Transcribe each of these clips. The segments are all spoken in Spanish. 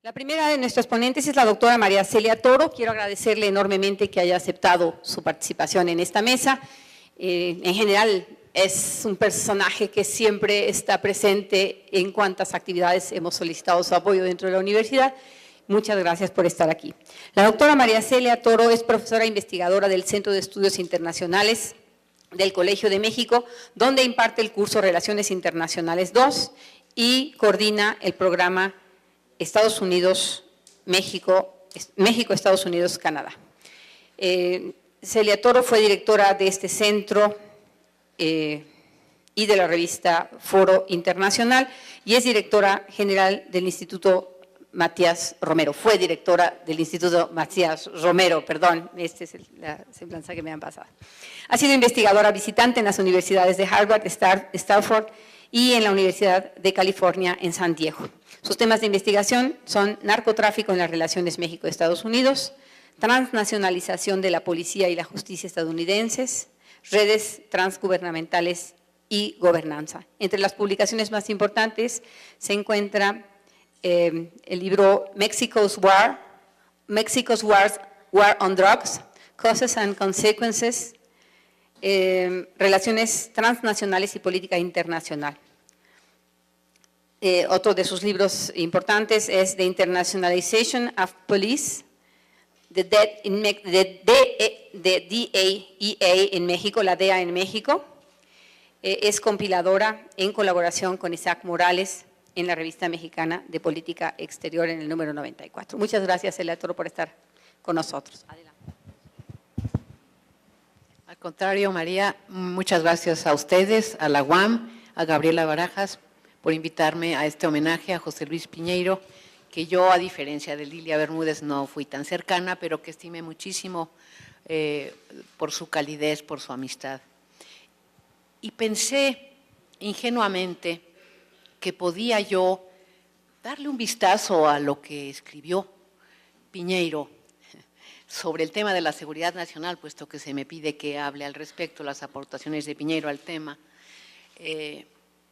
La primera de nuestros ponentes es la doctora María Celia Toro. Quiero agradecerle enormemente que haya aceptado su participación en esta mesa. En general, es un personaje que siempre está presente en cuantas actividades hemos solicitado su apoyo dentro de la universidad. Muchas gracias por estar aquí. La doctora María Celia Toro es profesora investigadora del Centro de Estudios Internacionales del Colegio de México, donde imparte el curso Relaciones Internacionales II y coordina el programa Estados Unidos, México, Estados Unidos, Canadá. Celia Toro fue directora de este centro y de la revista Foro Internacional y es directora general del Instituto Matías Romero. Fue directora del Instituto Matías Romero, perdón, esta es la semblanza que me han pasado. Ha sido investigadora visitante en las universidades de Harvard, Stanford y en la Universidad de California en San Diego. Sus temas de investigación son narcotráfico en las relaciones México-Estados Unidos, transnacionalización de la policía y la justicia estadounidenses, redes transgubernamentales y gobernanza. Entre las publicaciones más importantes se encuentra el libro Mexico's War on Drugs, Causes and Consequences, Relaciones transnacionales y política internacional. Otro de sus libros importantes es The Internationalization of Police, The DEA en México, la DEA en México. Es compiladora en colaboración con Isaac Morales en la Revista Mexicana de Política Exterior en el número 94. Muchas gracias, Celia Toro, por estar con nosotros. Adelante. Al contrario, María, muchas gracias a ustedes, a la UAM, a Gabriela Barajas, por invitarme a este homenaje a José Luis Piñeiro, que yo, a diferencia de Lilia Bermúdez, no fui tan cercana, pero que estimé muchísimo por su calidez, por su amistad. Y pensé ingenuamente que podía yo darle un vistazo a lo que escribió Piñeiro sobre el tema de la seguridad nacional, puesto que se me pide que hable al respecto, las aportaciones de Piñeiro al tema,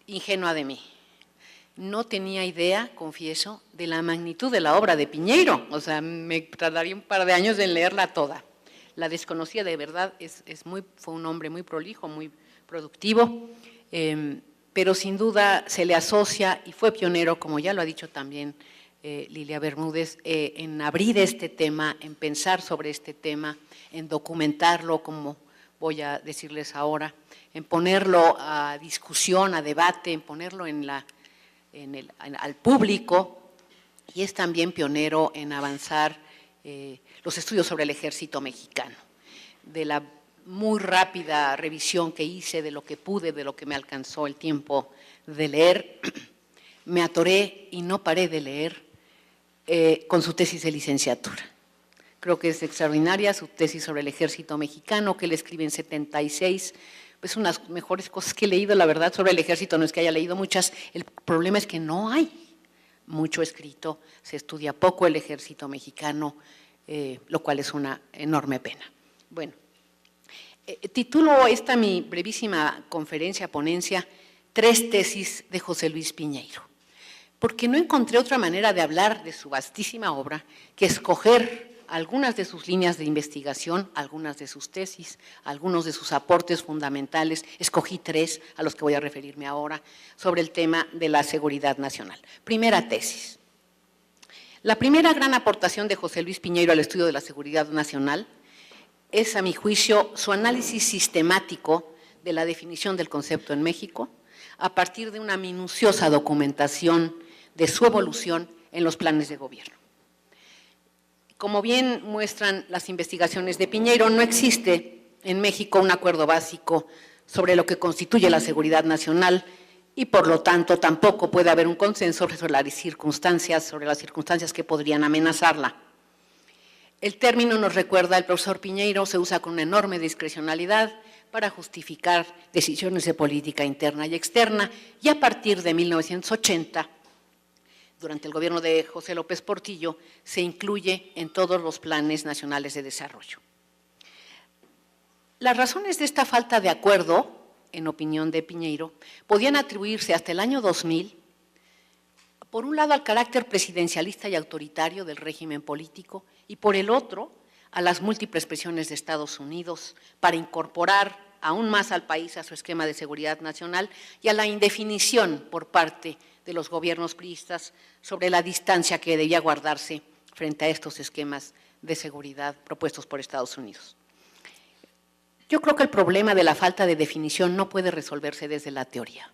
ingenua de mí. No tenía idea, confieso, de la magnitud de la obra de Piñeiro, o sea, me tardaría un par de años en leerla toda. La desconocía de verdad, fue un hombre muy prolijo, muy productivo, pero sin duda se le asocia y fue pionero, como ya lo ha dicho también Lilia Bermúdez, en abrir este tema, en pensar sobre este tema, en documentarlo, como voy a decirles ahora, en ponerlo a discusión, a debate, en ponerlo al público, y es también pionero en avanzar los estudios sobre el ejército mexicano. De la muy rápida revisión que hice de lo que pude, de lo que me alcanzó el tiempo de leer, me atoré y no paré de leer con su tesis de licenciatura. Creo que es extraordinaria su tesis sobre el ejército mexicano, que él escribe en 76. Es una de las mejores cosas que he leído, la verdad, sobre el ejército. No es que haya leído muchas, el problema es que no hay mucho escrito, se estudia poco el ejército mexicano, lo cual es una enorme pena. Bueno, titulo esta mi brevísima conferencia, ponencia, 3 tesis de José Luis Piñeiro, porque no encontré otra manera de hablar de su vastísima obra que escoger algunas de sus líneas de investigación, algunas de sus tesis, algunos de sus aportes fundamentales. Escogí 3 a los que voy a referirme ahora sobre el tema de la seguridad nacional. Primera tesis. La primera gran aportación de José Luis Piñeiro al estudio de la seguridad nacional es, a mi juicio, su análisis sistemático de la definición del concepto en México a partir de una minuciosa documentación de su evolución en los planes de gobierno. Como bien muestran las investigaciones de Piñeiro, no existe en México un acuerdo básico sobre lo que constituye la seguridad nacional y, por lo tanto, tampoco puede haber un consenso sobre las circunstancias que podrían amenazarla. El término, nos recuerda el profesor Piñeiro, se usa con una enorme discrecionalidad para justificar decisiones de política interna y externa, y a partir de 1980, durante el gobierno de José López Portillo, se incluye en todos los planes nacionales de desarrollo. Las razones de esta falta de acuerdo, en opinión de Piñeiro, podían atribuirse hasta el año 2000 por un lado, al carácter presidencialista y autoritario del régimen político y por el otro, a las múltiples presiones de Estados Unidos para incorporar aún más al país a su esquema de seguridad nacional y a la indefinición por parte de los gobiernos priistas sobre la distancia que debía guardarse frente a estos esquemas de seguridad propuestos por Estados Unidos. Yo creo que el problema de la falta de definición no puede resolverse desde la teoría,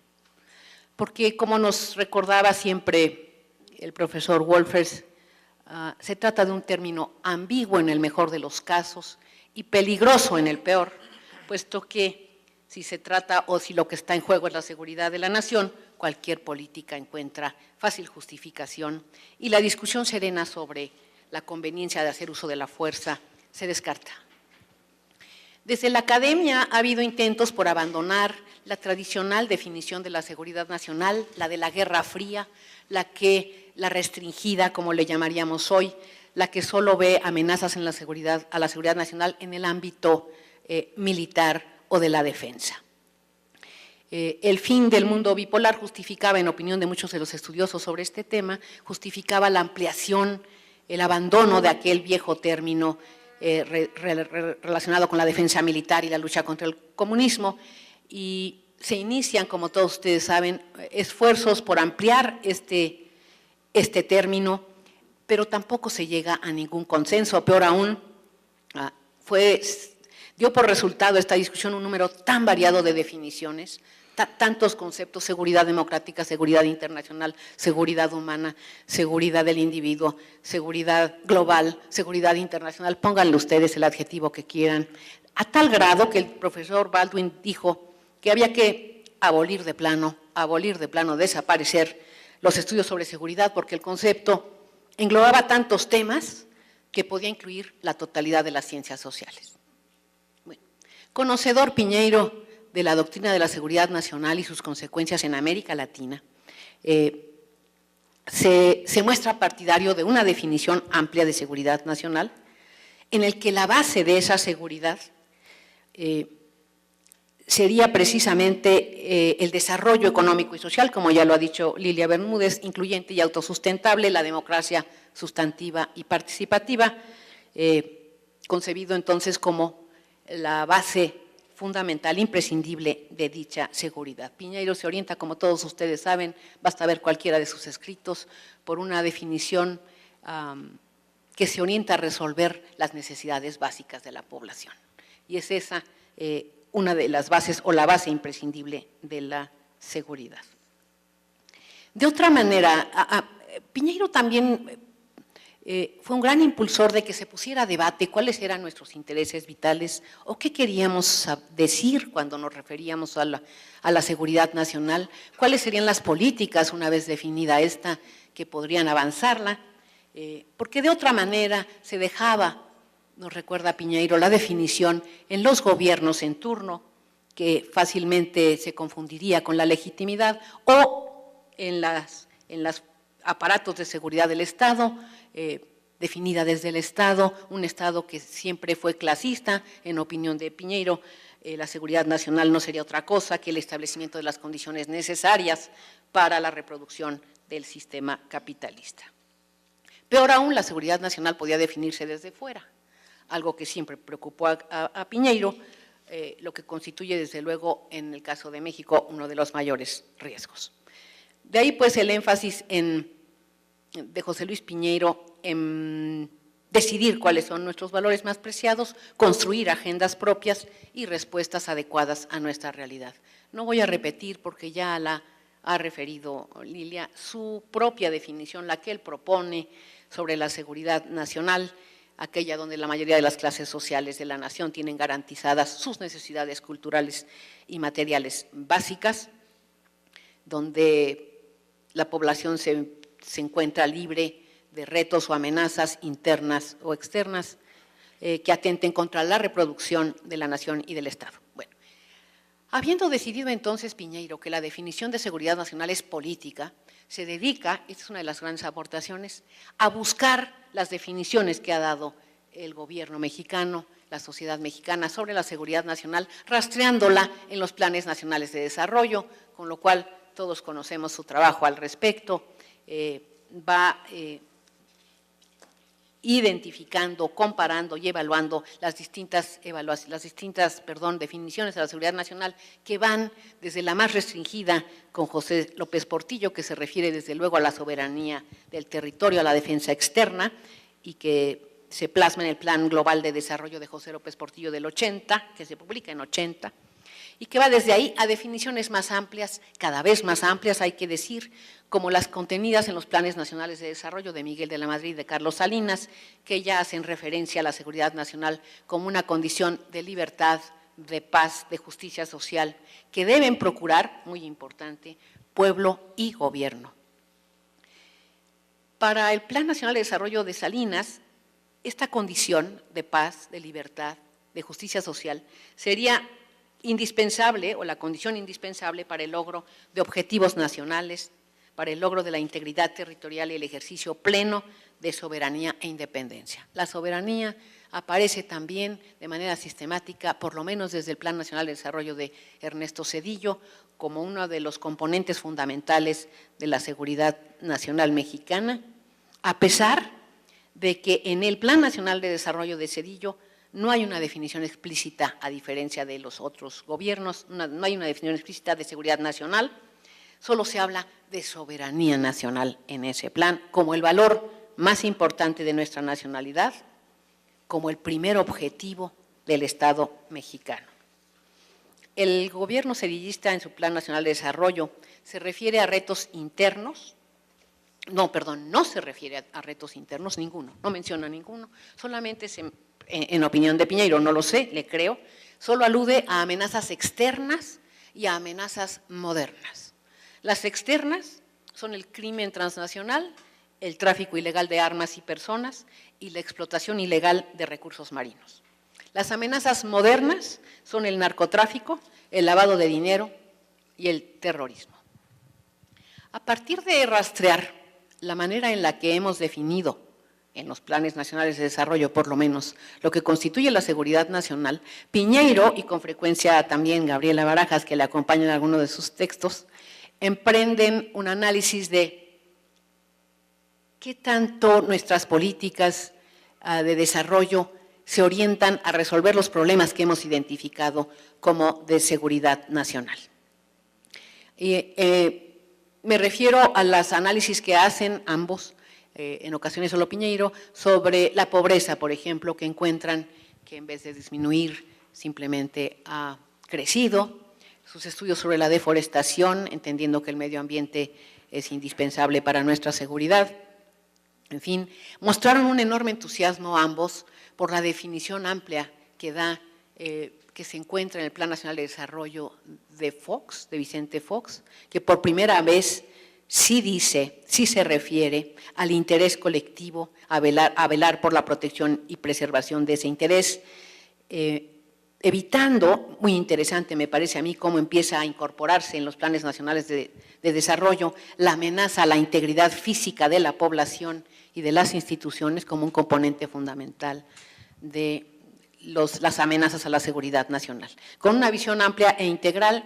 porque como nos recordaba siempre el profesor Wolfers, se trata de un término ambiguo en el mejor de los casos y peligroso en el peor, puesto que si se trata o si lo que está en juego es la seguridad de la nación, cualquier política encuentra fácil justificación y la discusión serena sobre la conveniencia de hacer uso de la fuerza se descarta. Desde la academia ha habido intentos por abandonar la tradicional definición de la seguridad nacional, la de la Guerra Fría, la restringida, como le llamaríamos hoy, la que solo ve amenazas en a la seguridad nacional en el ámbito militar o de la defensa. El fin del mundo bipolar justificaba, en opinión de muchos de los estudiosos sobre este tema, justificaba la ampliación, el abandono de aquel viejo término relacionado con la defensa militar y la lucha contra el comunismo, y se inician, como todos ustedes saben, esfuerzos por ampliar este término, pero tampoco se llega a ningún consenso. Peor aún, dio por resultado esta discusión un número tan variado de definiciones, tantos conceptos: seguridad democrática, seguridad internacional, seguridad humana, seguridad del individuo, seguridad global, seguridad internacional, pónganle ustedes el adjetivo que quieran, a tal grado que el profesor Baldwin dijo que había que abolir de plano, desaparecer los estudios sobre seguridad, porque el concepto englobaba tantos temas que podía incluir la totalidad de las ciencias sociales. Bueno, conocedor Piñeiro de la doctrina de la seguridad nacional y sus consecuencias en América Latina, se muestra partidario de una definición amplia de seguridad nacional, en el que la base de esa seguridad sería precisamente el desarrollo económico y social, como ya lo ha dicho Lilia Bermúdez, incluyente y autosustentable, la democracia sustantiva y participativa, concebido entonces como la base fundamental, imprescindible de dicha seguridad. Piñeiro se orienta, como todos ustedes saben, basta ver cualquiera de sus escritos, por una definición que se orienta a resolver las necesidades básicas de la población. Y es esa una de las bases o la base imprescindible de la seguridad. De otra manera, Piñeiro también fue un gran impulsor de que se pusiera a debate cuáles eran nuestros intereses vitales o qué queríamos decir cuando nos referíamos a la seguridad nacional, cuáles serían las políticas, una vez definida esta, que podrían avanzarla, porque de otra manera se dejaba, nos recuerda Piñeiro, la definición en los gobiernos en turno, que fácilmente se confundiría con la legitimidad, o en los aparatos de seguridad del Estado, definida desde el Estado, un Estado que siempre fue clasista. En opinión de Piñeiro, la seguridad nacional no sería otra cosa que el establecimiento de las condiciones necesarias para la reproducción del sistema capitalista. Peor aún, la seguridad nacional podía definirse desde fuera, algo que siempre preocupó a Piñeiro, lo que constituye desde luego en el caso de México uno de los mayores riesgos. De ahí pues el énfasis de José Luis Piñeiro en decidir cuáles son nuestros valores más preciados, construir agendas propias y respuestas adecuadas a nuestra realidad. No voy a repetir, porque ya la ha referido Lilia, su propia definición, la que él propone sobre la seguridad nacional, aquella donde la mayoría de las clases sociales de la nación tienen garantizadas sus necesidades culturales y materiales básicas, donde la población se encuentra libre de retos o amenazas internas o externas que atenten contra la reproducción de la nación y del Estado. Bueno, habiendo decidido entonces Piñeiro que la definición de seguridad nacional es política, se dedica, esta es una de las grandes aportaciones, a buscar las definiciones que ha dado el gobierno mexicano, la sociedad mexicana sobre la seguridad nacional, rastreándola en los planes nacionales de desarrollo, con lo cual todos conocemos su trabajo al respecto, va identificando, comparando y evaluando las distintas definiciones de la seguridad nacional, que van desde la más restringida con José López Portillo, que se refiere desde luego a la soberanía del territorio, a la defensa externa, y que se plasma en el Plan Global de Desarrollo de José López Portillo del 80, que se publica en 80, y que va desde ahí a definiciones más amplias, cada vez más amplias, hay que decir, como las contenidas en los Planes Nacionales de Desarrollo de Miguel de la Madrid y de Carlos Salinas, que ya hacen referencia a la seguridad nacional como una condición de libertad, de paz, de justicia social, que deben procurar, muy importante, pueblo y gobierno. Para el Plan Nacional de Desarrollo de Salinas, esta condición de paz, de libertad, de justicia social, sería indispensable, o la condición indispensable para el logro de objetivos nacionales, para el logro de la integridad territorial y el ejercicio pleno de soberanía e independencia. La soberanía aparece también de manera sistemática, por lo menos desde el Plan Nacional de Desarrollo de Ernesto Zedillo, como uno de los componentes fundamentales de la seguridad nacional mexicana, a pesar de que en el Plan Nacional de Desarrollo de Zedillo no hay una definición explícita, a diferencia de los otros gobiernos, no hay una definición explícita de seguridad nacional, solo se habla de soberanía nacional en ese plan, como el valor más importante de nuestra nacionalidad, como el primer objetivo del Estado mexicano. El gobierno zedillista en su Plan Nacional de Desarrollo se refiere a retos internos, no se refiere a retos internos ninguno, no menciona ninguno, solamente en opinión de Piñeiro, no lo sé, le creo, solo alude a amenazas externas y a amenazas modernas. Las externas son el crimen transnacional, el tráfico ilegal de armas y personas y la explotación ilegal de recursos marinos. Las amenazas modernas son el narcotráfico, el lavado de dinero y el terrorismo. A partir de rastrear la manera en la que hemos definido en los planes nacionales de desarrollo, por lo menos, lo que constituye la seguridad nacional, Piñeiro, y con frecuencia también Gabriela Barajas, que le acompaña en alguno de sus textos, emprenden un análisis de qué tanto nuestras políticas de desarrollo se orientan a resolver los problemas que hemos identificado como de seguridad nacional. Me refiero a los análisis que hacen ambos, en ocasiones solo Piñeiro, sobre la pobreza, por ejemplo, que encuentran que en vez de disminuir simplemente ha crecido, sus estudios sobre la deforestación, entendiendo que el medio ambiente es indispensable para nuestra seguridad. En fin, mostraron un enorme entusiasmo ambos por la definición amplia que da, que se encuentra en el Plan Nacional de Desarrollo de Fox, de Vicente Fox, que por primera vez sí se refiere al interés colectivo, a velar por la protección y preservación de ese interés, evitando, muy interesante me parece a mí, cómo empieza a incorporarse en los planes nacionales de desarrollo la amenaza a la integridad física de la población y de las instituciones como un componente fundamental de las amenazas a la seguridad nacional. Con una visión amplia e integral,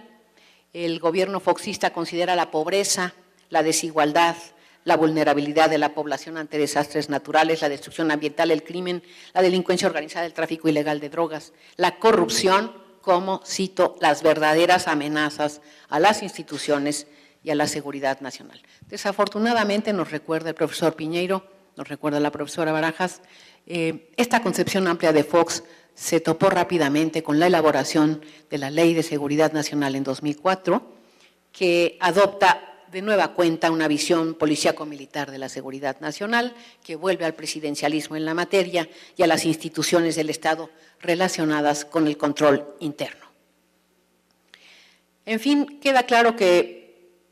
el gobierno foxista considera la pobreza, la desigualdad, la vulnerabilidad de la población ante desastres naturales, la destrucción ambiental, el crimen, la delincuencia organizada, el tráfico ilegal de drogas, la corrupción como, cito, las verdaderas amenazas a las instituciones y a la seguridad nacional. Desafortunadamente, nos recuerda el profesor Piñeiro, nos recuerda la profesora Barajas, esta concepción amplia de Fox se topó rápidamente con la elaboración de la Ley de Seguridad Nacional en 2004, que adopta de nueva cuenta una visión policíaco-militar de la seguridad nacional, que vuelve al presidencialismo en la materia y a las instituciones del Estado relacionadas con el control interno. En fin, queda claro que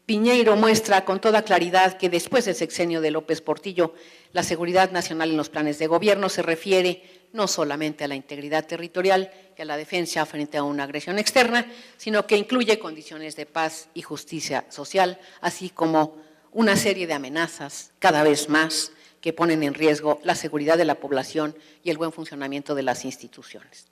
Piñeiro muestra con toda claridad que después del sexenio de López Portillo, la seguridad nacional en los planes de gobierno se refiere no solamente a la integridad territorial y a la defensa frente a una agresión externa, sino que incluye condiciones de paz y justicia social, así como una serie de amenazas cada vez más que ponen en riesgo la seguridad de la población y el buen funcionamiento de las instituciones.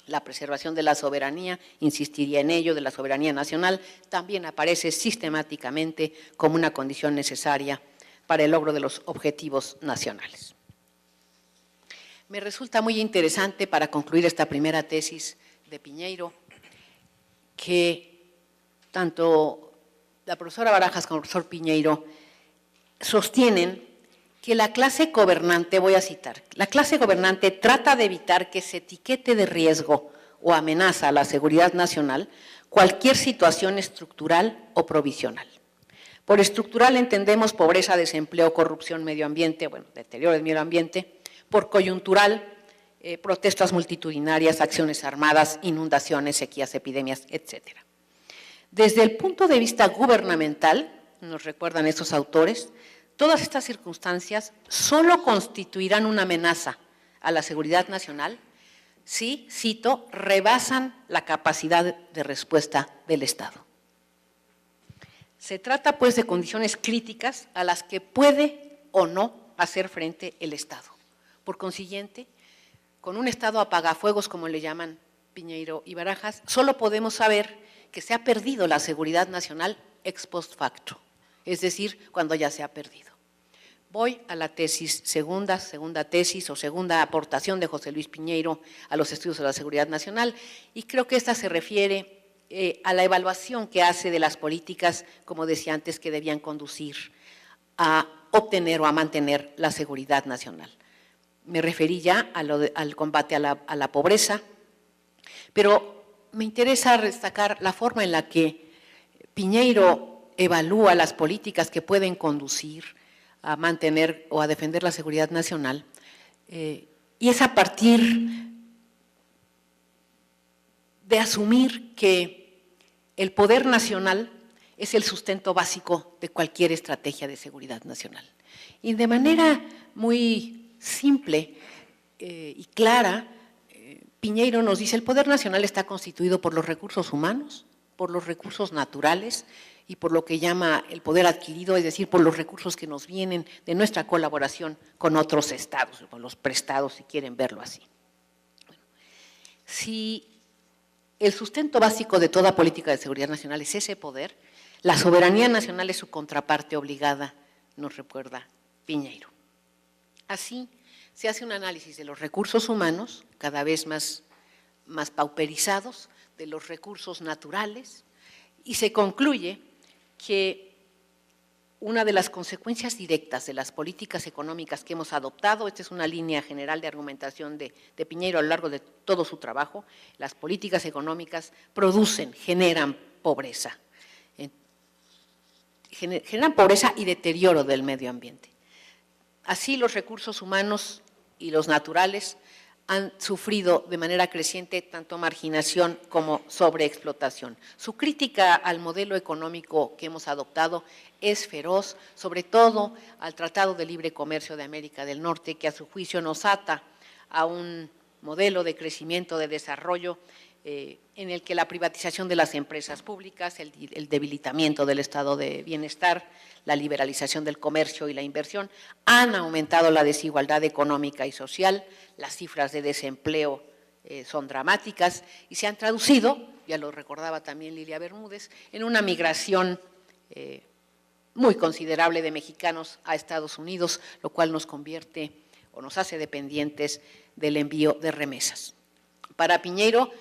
La preservación de la soberanía, insistiría en ello, de la soberanía nacional, también aparece sistemáticamente como una condición necesaria para el logro de los objetivos nacionales. Me resulta muy interesante, para concluir esta primera tesis de Piñeiro, que tanto la profesora Barajas como el profesor Piñeiro sostienen que la clase gobernante, voy a citar, la clase gobernante trata de evitar que se etiquete de riesgo o amenaza a la seguridad nacional cualquier situación estructural o provisional. Por estructural entendemos pobreza, desempleo, corrupción, medio ambiente, bueno, deterioro del medio ambiente. Por coyuntural, protestas multitudinarias, acciones armadas, inundaciones, sequías, epidemias, etcétera. Desde el punto de vista gubernamental, nos recuerdan estos autores, todas estas circunstancias solo constituirán una amenaza a la seguridad nacional si, cito, rebasan la capacidad de respuesta del Estado. Se trata, pues, de condiciones críticas a las que puede o no hacer frente el Estado. Por consiguiente, con un Estado apagafuegos, como le llaman Piñeiro y Barajas, solo podemos saber que se ha perdido la seguridad nacional ex post facto, es decir, cuando ya se ha perdido. Voy a la tesis, segunda tesis o segunda aportación de José Luis Piñeiro a los estudios de la seguridad nacional, y creo que esta se refiere a la evaluación que hace de las políticas, como decía antes, que debían conducir a obtener o a mantener la seguridad nacional. Me referí ya al combate a la pobreza, pero me interesa destacar la forma en la que Piñeiro evalúa las políticas que pueden conducir a mantener o a defender la seguridad nacional, y es a partir de asumir que el poder nacional es el sustento básico de cualquier estrategia de seguridad nacional. Y de manera muy simple y clara, Piñeiro nos dice: el poder nacional está constituido por los recursos humanos, por los recursos naturales y por lo que llama el poder adquirido, es decir, por los recursos que nos vienen de nuestra colaboración con otros estados, con los prestados, si quieren verlo así. Bueno, si el sustento básico de toda política de seguridad nacional es ese poder, la soberanía nacional es su contraparte obligada, nos recuerda Piñeiro. Así, se hace un análisis de los recursos humanos, cada vez más pauperizados, de los recursos naturales, y se concluye que una de las consecuencias directas de las políticas económicas que hemos adoptado, esta es una línea general de argumentación de Piñeiro a lo largo de todo su trabajo, las políticas económicas generan pobreza. Generan pobreza y deterioro del medio ambiente. Así, los recursos humanos y los naturales han sufrido de manera creciente tanto marginación como sobreexplotación. Su crítica al modelo económico que hemos adoptado es feroz, sobre todo al Tratado de Libre Comercio de América del Norte, que a su juicio nos ata a un modelo de crecimiento, de desarrollo, en el que la privatización de las empresas públicas, el debilitamiento del estado de bienestar, la liberalización del comercio y la inversión han aumentado la desigualdad económica y social, las cifras de desempleo son dramáticas y se han traducido, ya lo recordaba también Lilia Bermúdez, en una migración muy considerable de mexicanos a Estados Unidos, lo cual nos convierte o nos hace dependientes del envío de remesas. Para Piñeiro,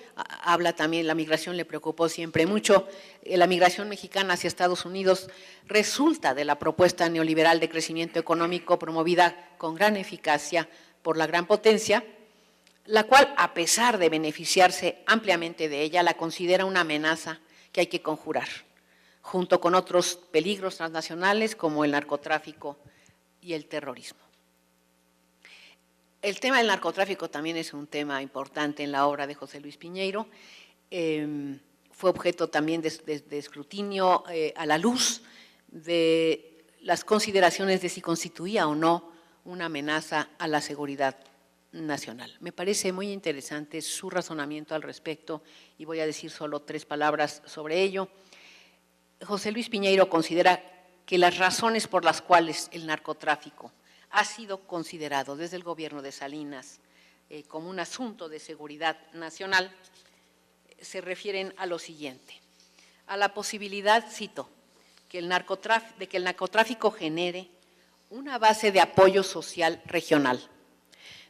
habla también, la migración le preocupó siempre mucho, la migración mexicana hacia Estados Unidos resulta de la propuesta neoliberal de crecimiento económico promovida con gran eficacia por la gran potencia, la cual, a pesar de beneficiarse ampliamente de ella, la considera una amenaza que hay que conjurar, junto con otros peligros transnacionales como el narcotráfico y el terrorismo. El tema del narcotráfico también es un tema importante en la obra de José Luis Piñeiro. Fue objeto también de escrutinio a la luz de las consideraciones de si constituía o no una amenaza a la seguridad nacional. Me parece muy interesante su razonamiento al respecto y voy a decir solo 3 palabras sobre ello. José Luis Piñeiro considera que las razones por las cuales el narcotráfico ha sido considerado desde el gobierno de Salinas como un asunto de seguridad nacional, se refieren a lo siguiente: a la posibilidad, cito, de que el narcotráfico genere una base de apoyo social regional,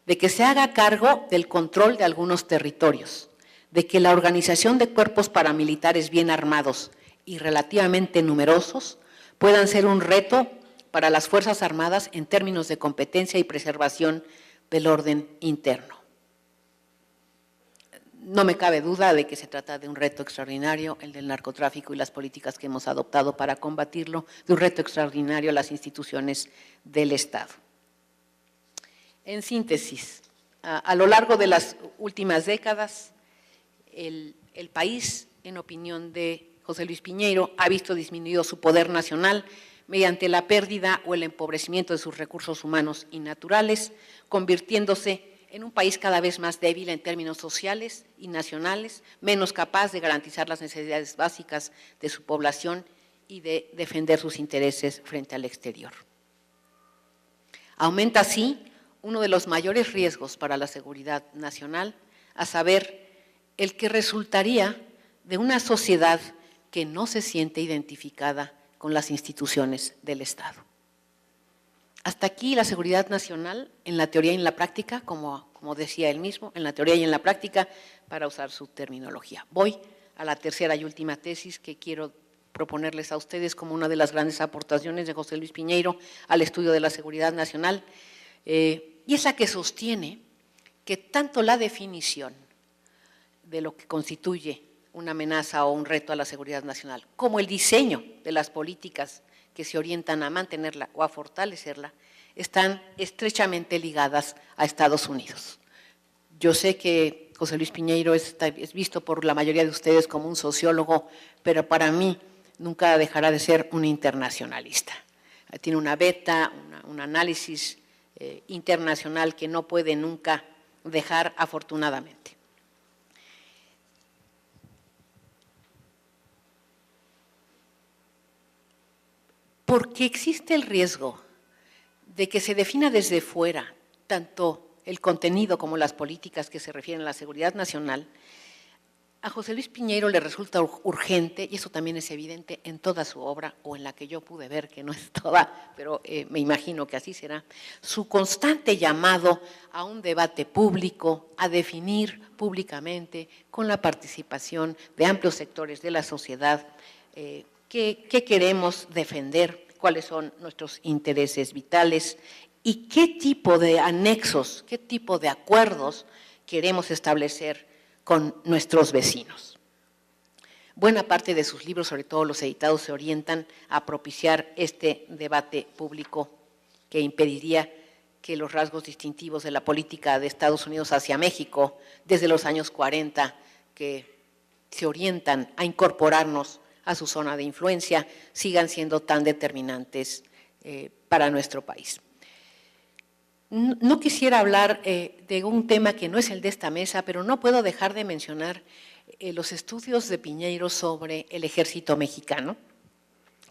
de que se haga cargo del control de algunos territorios, de que la organización de cuerpos paramilitares bien armados y relativamente numerosos puedan ser un reto para las Fuerzas Armadas en términos de competencia y preservación del orden interno. No me cabe duda de que se trata de un reto extraordinario, el del narcotráfico y las políticas que hemos adoptado para combatirlo, de un reto extraordinario a las instituciones del Estado. En síntesis, a lo largo de las últimas décadas, el país, en opinión de José Luis Piñeiro, ha visto disminuido su poder nacional mediante la pérdida o el empobrecimiento de sus recursos humanos y naturales, convirtiéndose en un país cada vez más débil en términos sociales y nacionales, menos capaz de garantizar las necesidades básicas de su población y de defender sus intereses frente al exterior. Aumenta así uno de los mayores riesgos para la seguridad nacional, a saber, el que resultaría de una sociedad que no se siente identificada con las instituciones del Estado. Hasta aquí la seguridad nacional en la teoría y en la práctica, como decía él mismo, en la teoría y en la práctica, para usar su terminología. Voy a la tercera y última tesis que quiero proponerles a ustedes como una de las grandes aportaciones de José Luis Piñeiro al estudio de la seguridad nacional, y es la que sostiene que tanto la definición de lo que constituye una amenaza o un reto a la seguridad nacional, como el diseño de las políticas que se orientan a mantenerla o a fortalecerla, están estrechamente ligadas a Estados Unidos. Yo sé que José Luis Piñeiro es visto por la mayoría de ustedes como un sociólogo, pero para mí nunca dejará de ser un internacionalista. Tiene una beta, un análisis internacional que no puede nunca dejar, afortunadamente. Porque existe el riesgo de que se defina desde fuera tanto el contenido como las políticas que se refieren a la seguridad nacional, a José Luis Piñeiro le resulta urgente, y eso también es evidente en toda su obra, o en la que yo pude ver, que no es toda, pero me imagino que así será, su constante llamado a un debate público, a definir públicamente, con la participación de amplios sectores de la sociedad, qué queremos defender, cuáles son nuestros intereses vitales y qué tipo de anexos, qué tipo de acuerdos queremos establecer con nuestros vecinos. Buena parte de sus libros, sobre todo los editados, se orientan a propiciar este debate público que impediría que los rasgos distintivos de la política de Estados Unidos hacia México, desde los años 40, que se orientan a incorporarnos a su zona de influencia, sigan siendo tan determinantes para nuestro país. No quisiera hablar de un tema que no es el de esta mesa, pero no puedo dejar de mencionar los estudios de Piñeiro sobre el ejército mexicano,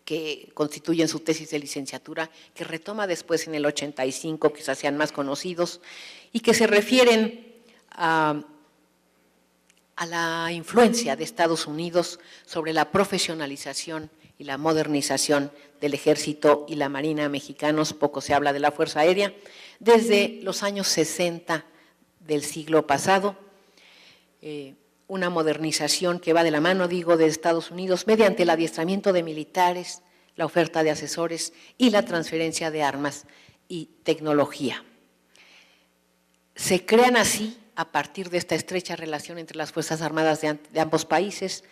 que constituyen su tesis de licenciatura, que retoma después en el 85, quizás sean más conocidos, y que se refieren a la influencia de Estados Unidos sobre la profesionalización y la modernización del ejército y la marina mexicanos. Poco se habla de la Fuerza Aérea. Desde los años 60 del siglo pasado, una modernización que va de la mano, digo, de Estados Unidos mediante el adiestramiento de militares, la oferta de asesores y la transferencia de armas y tecnología. Se crean así, a partir de esta estrecha relación entre las Fuerzas Armadas de ambos países,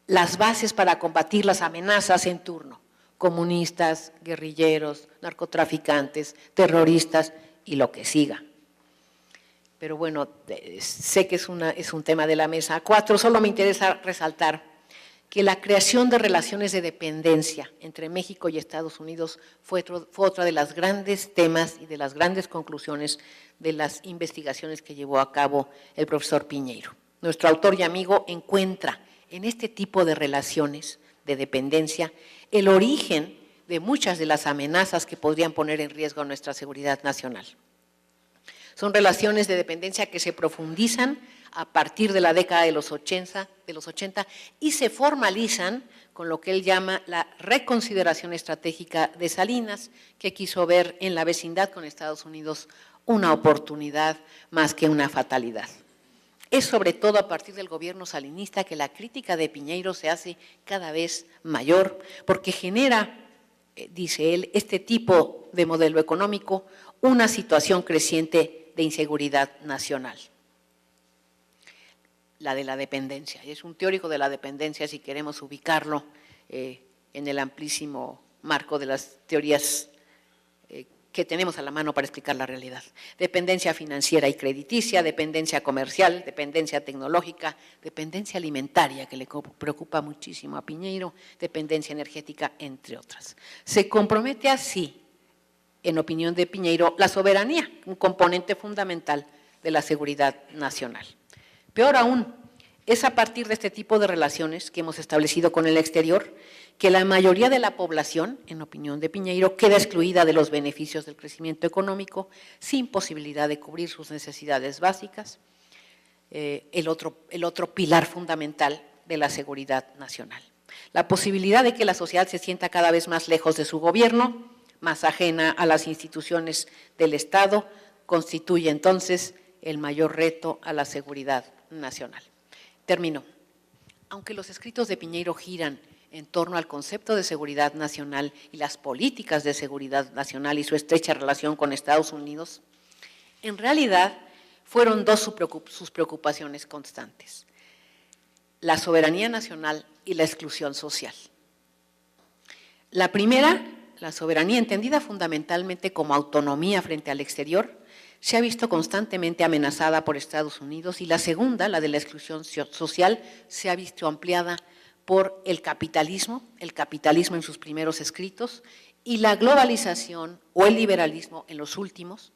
las bases para combatir las amenazas en turno, comunistas, guerrilleros, narcotraficantes, terroristas y lo que siga. Pero bueno, sé que es un tema de la mesa 4, solo me interesa resaltar que la creación de relaciones de dependencia entre México y Estados Unidos fue otra de las grandes temas y de las grandes conclusiones de las investigaciones que llevó a cabo el profesor Piñeiro. Nuestro autor y amigo encuentra en este tipo de relaciones de dependencia el origen de muchas de las amenazas que podrían poner en riesgo nuestra seguridad nacional. Son relaciones de dependencia que se profundizan a partir de la década de los 80 y se formalizan con lo que él llama la reconsideración estratégica de Salinas, que quiso ver en la vecindad con Estados Unidos una oportunidad más que una fatalidad. Es sobre todo a partir del gobierno salinista que la crítica de Piñeiro se hace cada vez mayor, porque genera, dice él, este tipo de modelo económico, una situación creciente de inseguridad nacional. La de la dependencia, y es un teórico de la dependencia si queremos ubicarlo en el amplísimo marco de las teorías que tenemos a la mano para explicar la realidad. Dependencia financiera y crediticia, dependencia comercial, dependencia tecnológica, dependencia alimentaria, que le preocupa muchísimo a Piñeiro, dependencia energética, entre otras. Se compromete así, en opinión de Piñeiro, la soberanía, un componente fundamental de la seguridad nacional. Peor aún, es a partir de este tipo de relaciones que hemos establecido con el exterior que la mayoría de la población, en opinión de Piñeiro, queda excluida de los beneficios del crecimiento económico, sin posibilidad de cubrir sus necesidades básicas, el otro pilar fundamental de la seguridad nacional. La posibilidad de que la sociedad se sienta cada vez más lejos de su gobierno, más ajena a las instituciones del Estado, constituye entonces el mayor reto a la seguridad nacional. Termino. Aunque los escritos de Piñeiro giran en torno al concepto de seguridad nacional y las políticas de seguridad nacional y su estrecha relación con Estados Unidos, en realidad fueron dos sus preocupaciones constantes: la soberanía nacional y la exclusión social. La primera, la soberanía entendida fundamentalmente como autonomía frente al exterior, se ha visto constantemente amenazada por Estados Unidos, y la segunda, la de la exclusión social, se ha visto ampliada por el capitalismo en sus primeros escritos, y la globalización o el liberalismo en los últimos.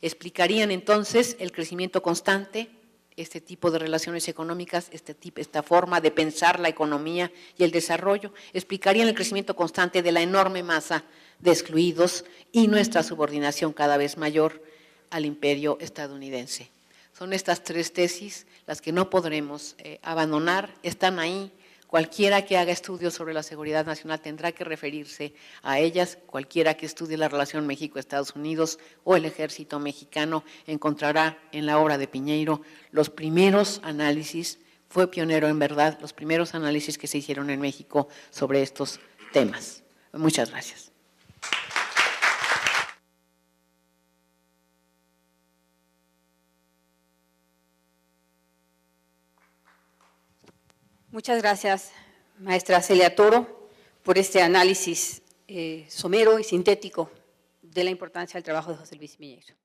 Explicarían entonces el crecimiento constante, este tipo de relaciones económicas, esta forma de pensar la economía y el desarrollo, explicarían el crecimiento constante de la enorme masa de excluidos y nuestra subordinación cada vez mayor al imperio estadounidense. Son estas tres tesis las que no podremos abandonar, están ahí. Cualquiera que haga estudios sobre la seguridad nacional tendrá que referirse a ellas. Cualquiera que estudie la relación México-Estados Unidos o el ejército mexicano encontrará en la obra de Piñeiro los primeros análisis, fue pionero en verdad, los primeros análisis que se hicieron en México sobre estos temas. Muchas gracias. Muchas gracias, maestra Celia Toro, por este análisis somero y sintético de la importancia del trabajo de José Luis Piñeiro.